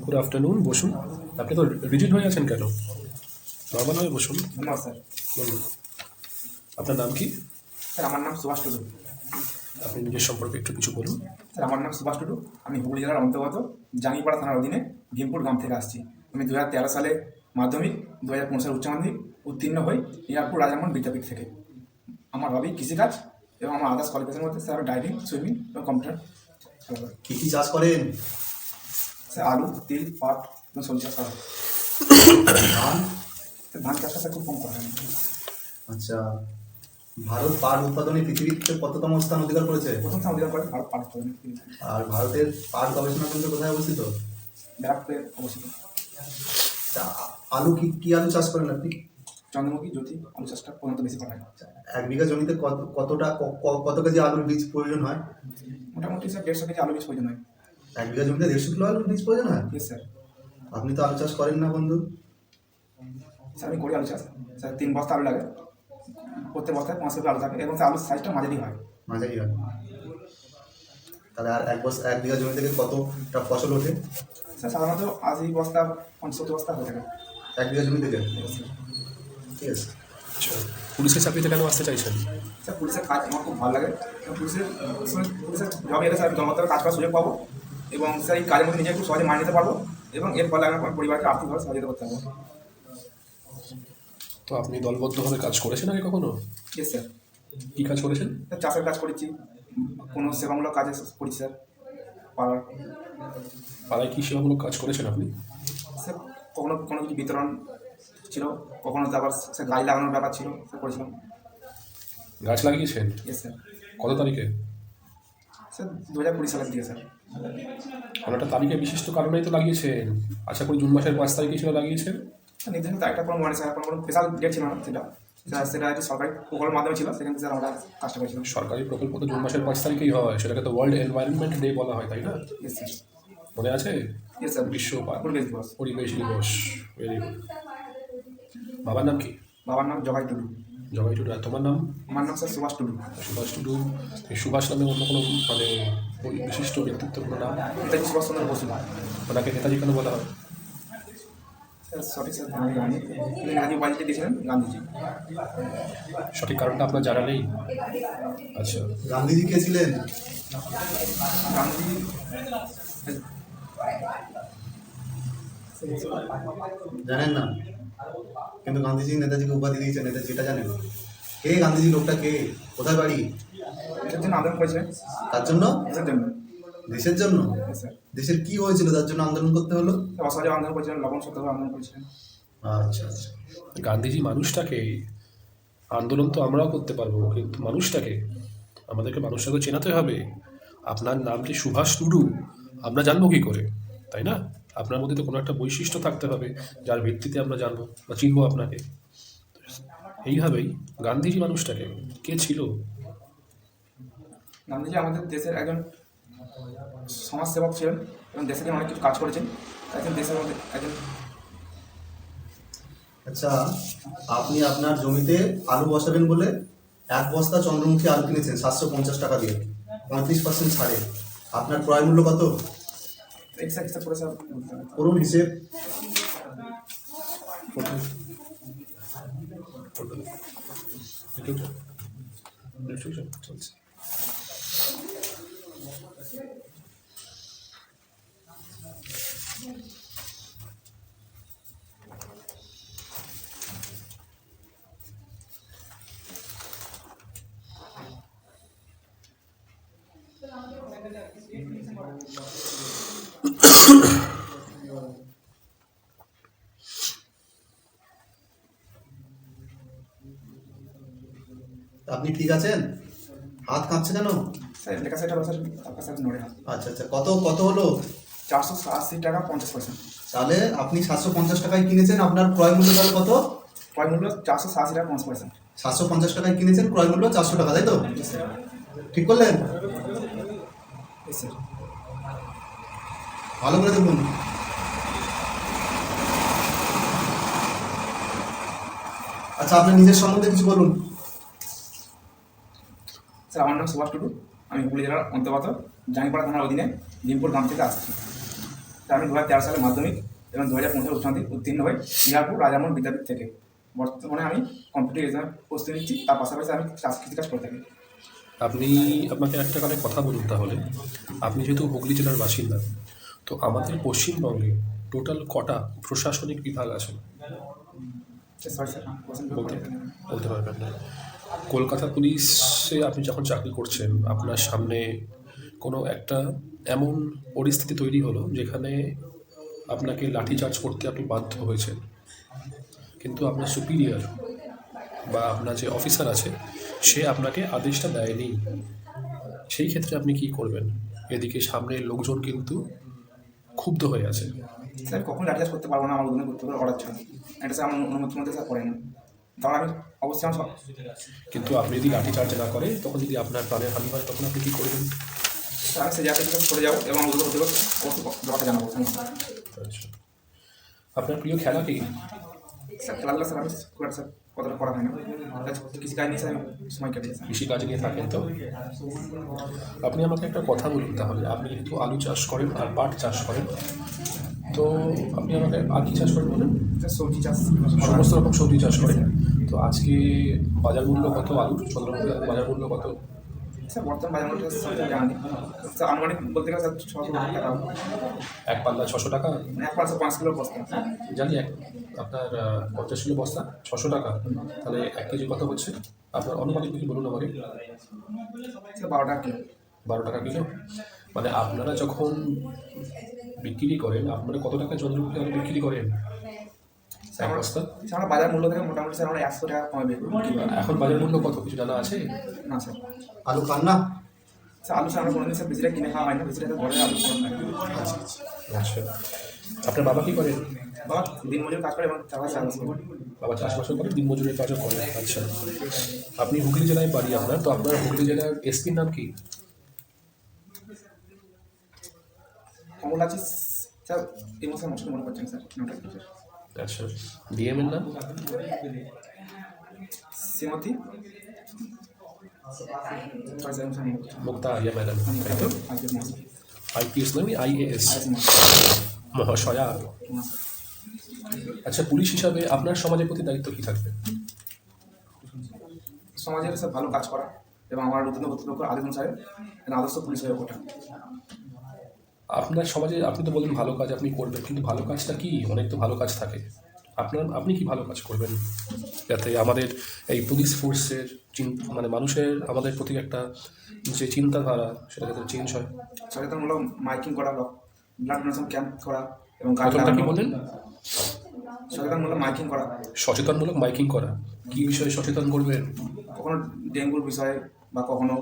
Good afternoon, বসুন। আপনি তো রিজিড হয়ে আছেন কেন? নর্মাল হয়ে বসুন। না স্যার। বলুন, আপনার নাম কি? স্যার আমার নাম সুভাষ টুডু। আপনি নিজের সম্পর্কে একটু কিছু বলুন। স্যার আমার নাম সুভাষ টুডু। আমি হুগলি জেলার অন্তর্গত জাঙ্গিপাড়া থানার অধীনে ভীমপুর গ্রাম থেকে আসছি। আমি 2013 সালে মাধ্যমিক, 2015 সালে উচ্চ মাধ্যমিক উত্তীর্ণ হই এয়ারপুর রাজামোহন বিদ্যাপীঠ থেকে। আমার হবি কৃষিকাজ এবং আমার আদার্স কোয়ালিফিকেশনের মধ্যে স্যার ড্রাইভিং, সুইমিং এবং কম্পিউটার চালানো। কি কি চাষ করেন? স্যার আলু, তিল, পাট এবং সবজি চাষ করা হয়। ধান? স্যার ধান চাষটা স্যার খুব কম করা হয়। আচ্ছা, ভারত পাট উৎপাদনে পৃথিবীতে কততম স্থান অধিকার করেছে? প্রথম স্থান অধিকার করে ভারত পাট উৎপাদনে। আর ভারতের পাট গবেষণা কেন্দ্র কোথায় অবস্থিত? ব্যারাকপুরে অবস্থিত। আচ্ছা, আলু কি কি আলু চাষ করেন আপনি? চন্দ্রমুখী, জ্যোতি আলু চাষটা প্রধানত বেশি করা হয়। এক বিঘা জমিতে কত কেজি আলুর বীজ প্রয়োজন হয়? মোটামুটি স্যার 150 কেজি আলু বীজ প্রয়োজন হয়। এক বিঘা জমিতে 150 কিলো আলুর বীজ প্রয়োজন হয়? Yes sir. আপনি তো আলু চাষ করেন না বন্ধু। স্যার আমি করি আলু চাষ। স্যার 3 বস্তা আলু লাগে, প্রত্যেক বস্তায় 5 কিলো আলু থাকে এবং স্যার আলুর সাইজটা মাঝারি হয়। মাঝারি হয়। তাহলে আর এক বিঘা জমি থেকে কতটা ফসল ওঠে? স্যার সাধারণত 80 বস্তা 70 বস্তা হয়ে থাকে। এক বিঘা জমি থেকে? Yes, sir। ঠিক আছে। আচ্ছা, পুলিশের চাকরিতে কেন আসতে চাইছেন? স্যার পুলিশের কাজ আমার খুব ভালো লাগে। পুলিশের জবে এলে স্যার জনগণের কাজ করার সুযোগ পাবো এবং স্যার এই কাজের মধ্যে নিজে খুব সহজে মানিয়ে নিতে পারবো এবং এর ফলে আমি আমার পরিবারকে আর্থিকভাবে সহযোগিতা করতে পারবো। তো আপনি দলবদ্ধভাবে কাজ করেছেন আগে কখনো? Yes sir. কী কাজ করেছেন? স্যার চাষের কাজ করেছি, কোনো সেবামূলক কাজে করেছি স্যার। পাড়ার পাড়ায় কী সেবামূলক কাজ করেছেন আপনি? স্যার কখনো কোনো কিছু বিতরণ ছিল, কখনো তো আবার স্যার গাড়ি লাগানোর ব্যাপার ছিল, স্যার করেছিলাম। গাছ লাগিয়েছেন? Yes sir. কত তারিখে? স্যার 2020 সালের দিকে স্যার। একটা তারিখে বিশিষ্ট কারণেই তো লাগিয়েছেন। আশা করি জুন মাসের 5 তারিখে ছিল লাগিয়েছেন। স্যার নির্ধারিত একটা কোনো মানে স্যার কোনো স্পেশাল ডেট ছিল না সেটা। স্যার সেটা একটি সরকারি প্রকল্পের মাধ্যমে ছিল, সেখানে স্যার আমরা কাজটা করেছিলাম। সরকারি প্রকল্প তো জুন মাসের 5 তারিখেই হয়, সেটাকে তো ওয়ার্ল্ড এনভায়রনমেন্ট ডে বলা হয়, তাই না? Yes sir. মনে আছে? Yes sir. বিশ্ব পরিবেশ দিবস। পরিবেশ দিবস। Very good. বাবার নাম কি? বাবার নাম জগাই টুডু। জবাই টুডু। আর তোমার নাম? আমার নাম স্যার সুভাষ টুডু। সুভাষ টুডু। এই সুভাষ নামে অন্য কোনো মানে ওই বিশিষ্ট ব্যক্তিত্ব কোনো নাম? নেতাজি সুভাষচন্দ্র বসু। ওনাকে নেতাজি কেন বলা হয়? স্যার সঠিক স্যার আমি জানি, তিনি নেতাজি উপাধিটি দিয়েছিলেন গান্ধীজি। সঠিক কারণটা আপনার জানা নেই? আচ্ছা, গান্ধীজি কে ছিলেন? গান্ধী জানেন না, কিন্তু গান্ধীজি নেতাজিকে উপাধি দিয়েছেন, নেতাজি এটা জানেন? কে গান্ধীজি? লোকটা কে? কোথায় বাড়ি? দেশের জন্য আন্দোলন করেছিলেন। তার জন্য? দেশের জন্য। দেশের জন্য? Yes, sir. দেশের কি হয়েছিল তার জন্য আন্দোলন করতে হলো? অসহযোগ আন্দোলন করেছিলেন, লবণ সত্যাগ্রহ আন্দোলন করেছিলেন। আচ্ছা আচ্ছা। গান্ধীজি মানুষটাকে, আন্দোলন তো আমরাও করতে পারবো, কিন্তু মানুষটাকে, আমাদেরকে মানুষটাকে চেনাতে হবে। আপনার নামটি সুভাষ টুডু, আমরা জানবো কী করে, তাই না? আপনার মধ্যে তো কোনো একটা বৈশিষ্ট্য থাকতে হবে যার ভিত্তিতে আমরা জানবো বা চিনবো আপনাকে। এইভাবেই গান্ধীজি মানুষটাকে কে ছিল? গান্ধীজি আমাদের দেশের একজন সমাজসেবক ছিলেন এবং দেশের জন্য অনেক কিছু কাজ করেছেন। একজন দেশের মধ্যে একজন। আচ্ছা, আপনি আপনার জমিতে আলু বসাবেন বলে এক বস্তা চন্দ্রমুখী আলু কিনেছেন 750 টাকা দিয়ে, 35% ছাড়ে। আপনার ক্রয় মূল্য কত? এক্সট্রা করে স্যার বলতে হবে। করুন হিসেব। চলছে। আপনি ঠিক আছেন? হাত কাঁপছে কেন? স্যার লেখা সেটা স্যার আপনার স্যার নড়ে না। আচ্ছা আচ্ছা, কত কত হলো? 480 টাকা 50 পয়সা। তাহলে আপনি 750 টাকায় কিনেছেন, আপনার ক্রয় মূল্য তাহলে কত? ক্রয় মূল্য 480 টাকা 50 পয়সা। 750 টাকায় কিনেছেন, ক্রয় মূল্য 400 টাকা, তাই তো? Yes, sir. ঠিক করলেন? Yes, sir. ভালো করে দেখুন। আচ্ছা, আপনার নিজের সম্বন্ধে কিছু বলুন। স্যার আমার নাম সুভাষ টুডু। আমি হুগলি জেলার অন্তর্গত জাঙ্গিপাড়া থানার অধীনে ভীমপুর গ্রাম থেকে আসছি। স্যার আমি 2013 সালে মাধ্যমিক এবং 2015 উচ্চ মাধ্যমিক উত্তীর্ণ হই মিয়ারপুর রাজামোহন বিদ্যাপীঠ থেকে। বর্তমানে আমি কম্পিটিটিভ এক্সাম প্রস্তুতি নিচ্ছি, তার পাশাপাশি আমি কৃষিকাজ করে থাকি। আপনাকে একটা কথা বলুন তাহলে, আপনি যেহেতু হুগলি জেলার বাসিন্দা, তো আমাদের পশ্চিমবঙ্গে টোটাল কটা প্রশাসনিক বিভাগ আছে সরি স্যার, বলতে বলতে পারবেন না? কলকাতা পুলিশে আপনি যখন চাকরি করছেন, আপনার সামনে কোনো একটা এমন পরিস্থিতি তৈরি হলো যেখানে আপনাকে লাঠিচার্জ করতে আপনি বাধ্য হয়েছেন, কিন্তু আপনার সুপিরিয়র বা আপনার যে অফিসার আছে সে আপনাকে আদেশটা দেয়নি। সেই ক্ষেত্রে আপনি কি করবেন? এদিকে সামনের লোকজন কিন্তু ক্ষুব্ধ হয়ে আছে। স্যার কখন লাঠিচার্জ করতে পারবো না, আমার উদ্বোধন করতে অর্ডার ছাড়া, এটা স্যার আমার অনুমতি মধ্যে স্যার পড়ে না। তখন আমি অবশ্যই আমার কিন্তু আপনি যদি লাঠিচার্জ না করে, তখন যদি আপনার প্রাণের হানি হয়, তখন আপনি কী করবেন? স্যার আমি সে জায়গা থেকে সরে যাবো এবং উদ্বোধন করতে অবশ্যই ব্যাপারটা জানাবো। আচ্ছা, আপনার প্রিয় খেলা কি? স্যার খেলাধুলা স্যার আমি খুব একটা স্যার কতটা করা হয় না, কৃষিকাজ নিয়ে স্যার আমি সময় কেটেছে স্যার। কৃষিকাজ নিয়ে থাকেন তো? আপনি আমাকে একটা কথা বলুন তাহলে, আপনি যেহেতু আলু চাষ করেন আর পাট চাষ করেন, তো আপনি আমাকে আর কি চাষ করেন বলেন? স্যার সবজি চাষ সমস্ত রকম সবজি চাষ করেন। তো আজকে বাজার মূল্য কত আলুর? চন্দ্রপুরের বাজার মূল্য কত? স্যার বর্তমান বাজার মূল্য স্যার জানি স্যার, আনুমানিক বলতে গেলে স্যার 600 টাকা, এক পাল্লা 600 টাকা? মানে এক পাঁচশো 5 কিলো বস্তা। জানি আপনার 50 কিলো বস্তা 600 টাকা, তাহলে 1 কেজি কত হচ্ছে? আপনার অনুমানিক কি বলুন আমাকে। স্যার 12 টাকা কিলো। 12 টাকা কিলো? মানে আপনারা যখন বিক্রি করেন, আপনারা কত টাকা চন্দ্রপুরে আলু বিক্রি করেন এক বস্তা? স্যার আমরা বাজার মূল্য থেকে মোটামুটি স্যার আমরা 100 টাকা কমে বিক্রি করি। এখন বাজার মূল্য কত কিছু জানা আছে? না স্যার, আলু খান না? স্যার আলু স্যার আমরা কোনোদিন স্যার বেশিটা কিনে খাওয়া হয় না, বেশিটা ঘরে আলু কম খাই। আচ্ছা, আপনার বাবা কি করেন? বাবা দিনমজুর কাজ করে এবং চাষবাস করে। বাবা চাষবাসও করে, দিনমজুরের কাজও করে। আচ্ছা, আপনি হুগলি জেলায় বাড়ি আপনার, তো আপনার হুগলি জেলার এসপির নাম কি? কমল আছে স্যার, এই মাসে মশলা মনে করছেন স্যার নামটা কি স্যার? আচ্ছা, ডিএম এর নাম? শ্রীমতী সরি স্যার মনে করছেন মুক্তা আরিয়া ম্যাডাম, তাই তো? আজকে মাসে আইপিএস নয়, আইএএস আজকে মহাশয়া। মাসে আচ্ছা, পুলিশ হিসাবে আপনার সমাজের প্রতি দায়িত্ব কি থাকবে? সমাজের স্যার ভালো কাজ করা এবং আমার নতুন কর্তৃপক্ষ আদেশ অনুসারে আদর্শ পুলিশ হয়ে ওঠা। আপনার সমাজে আপনি তো বলেন ভালো কাজ আপনি করবেন, কিন্তু ভালো কাজটা কি? অনেক তো ভালো কাজ থাকে। আপনি কি ভালো কাজ করবেন যাতে আমাদের এই পুলিশ ফোর্সের মানে মানুষের আমাদের প্রতি একটা যে চিন্তাধারা সেটা যাতে চেঞ্জ হয়? সচেতনমূলক মাইকিং করা, ব্লাড ডোনেশন ক্যাম্প করা এবং প্রথমটা কি বললেন? সচেতনমূলক মাইকিং করা। সচেতনমূলক মাইকিং করা, কি বিষয়ে সচেতন করবেন? কখনো ডেঙ্গুর বিষয়ে বা কখনো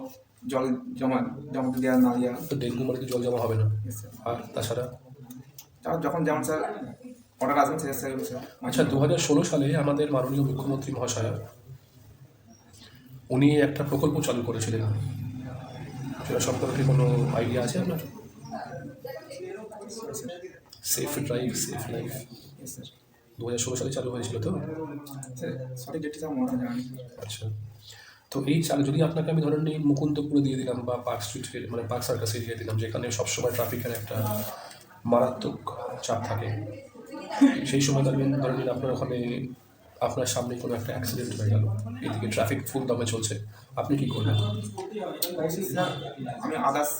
জল জমাতে দেওয়া না দেওয়া। তো ডেঙ্গু মানে তো জল জমা হবে না, Yes, sir. আর তাছাড়া? তারা যখন যেমন স্যার অর্ডার আসবেন স্যার স্যার আচ্ছা, 2016 সালে আমাদের মাননীয় মুখ্যমন্ত্রী মহাশয়া উনি একটা প্রকল্প চালু করেছিলেন, সেটা সম্পর্কে কোনো আইডিয়া আছে আপনার? Safe drive safe life sir 2016 সালে চালু হয়েছিল তো? স্যার সঠিক ডেটটি স্যার মনে জানি। আচ্ছা, তো এই চাল যদি আপনাকে আমি ধরেন এই মুকুন্দপুরে দিয়ে দিলাম বা পার্ক স্ট্রিট মানে পার্ক সার্কাস এরিয়া দিলাম, যেখানে সবসময় ট্রাফিকের একটা মারাত্মক চাপ থাকে, সেই সময় ধরেন আপনার ওখানে আপনার সামনে কোনো একটা অ্যাক্সিডেন্ট হয়ে গেল, এদিকে ট্রাফিক ফুল দমে চলছে, আপনি কী করবেন? স্যার আমি আদার্স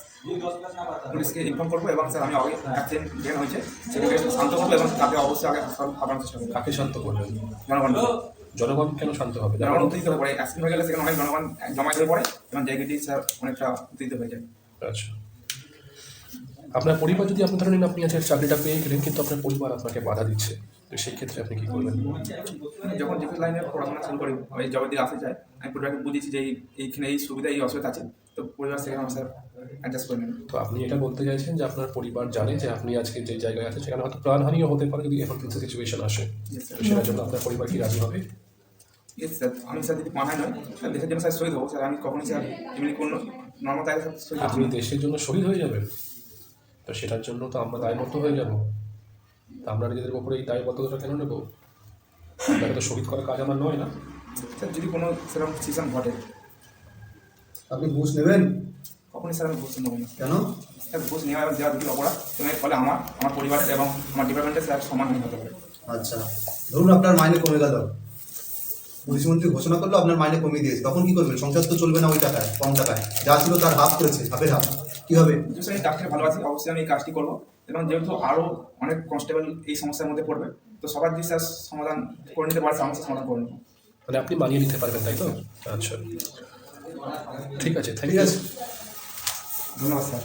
পুলিশকে ইনফর্ম করবো এবং স্যার আমি আগে অ্যাক্সিডেন্ট যেখানে হয়েছে সেটাকে শান্ত করবো এবং তাকে অবশ্যই আগে হাসপাতাল চেষ্টা করবো। কাকে শান্ত করবেন? জনগণ জনগণ কেন শান্ত হবে? জনগণ উত্তেজিত হয়ে পড়ে, অ্যাক্সিডেন্ট হয়ে গেলে সেখানে অনেক জনগণ জমা হয়ে পড়ে এবং জায়গাটি স্যার অনেকটা উত্তেজিত হয়ে যায়। আচ্ছা, আপনার পরিবার যদি আপনি ধরেন আপনি আজকে চাকরিটা পেয়ে গেলেন, কিন্তু আপনার পরিবার আপনাকে বাধা দিচ্ছে, তো সেই ক্ষেত্রে আপনি কী করবেন? যখন ডিফেন্স লাইনে পড়াশোনা শুরু করি, ওই জবের দিকে আসতে চাই, আমি পরিবারকে বুঝেছি যে এইখানে এই সুবিধা এই অসুবিধা আছে, তো পরিবার সেখানে আমার স্যার অ্যাডজাস্ট করে নেবেন। তো আপনি এটা বলতে চাইছেন যে আপনার পরিবার জানে যে আপনি আজকে যে জায়গায় আছেন সেখানে হয়তো প্রাণহানিও হতে পারে যদি এমার্জেন্সি সিচুয়েশন আসে, Yes, sir. তো সেটার জন্য আপনার পরিবার কি রাজি হবে? ইয়েস স্যার, আমি স্যার যদি মানায় নয় স্যার দেশের জন্য স্যার শহীদ হবো স্যার, আমি কখনই স্যার এমনি কোনো নর্মাল তাই স্যার শহীদ আপনি দেশের জন্য শহীদ হয়ে যাবেন, তো সেটার জন্য তো আমরা দায়বদ্ধ হয়ে যাব। তা আমরা নিজেদের উপরে এই দায়বদ্ধতা কেন নেব? আপনাকে তো শহীদ করার কাজ আমার নয় না। স্যার যদি কোনো সেরকম সিচুয়েশন ঘটে আপনি ঘুষ নেবেন? কখনই স্যার আমি ঘুষ নেবো না কেন? স্যার ঘুষ নেওয়া এবং দেওয়া দুটি অপরাধ এবং এর ফলে আমার পরিবারের এবং আমার ডিপার্টমেন্টের স্যার সমানহানি হতে পারে। আচ্ছা, ধরুন আপনার মাইনে কমে গেল, পুলিশ মন্ত্রী ঘোষণা করলো আপনার মাইনে কমিয়ে দিয়েছে, তখন কি করবেন? সংসার তো চলবে না ওই টাকায়, কম টাকায়, যা ছিল তার হাফ করেছে, হাফের হাফ, কি হবে? যেহেতু আমি কাজটাকে ভালোবাসি অবশ্যই আমি এই কাজটি করবো এবং যেহেতু আরও অনেক কনস্টেবল এই সমস্যার মধ্যে পড়বে তো সবার যদি স্যার সমাধান করে নিতে পারে সমস্যার সমাধান করে নেবো। মানে আপনি মানিয়ে নিতে পারবেন, তাই তো? আচ্ছা, ঠিক আছে, থ্যাংক ঠিক ইউ। আছে। ধন্যবাদ স্যার।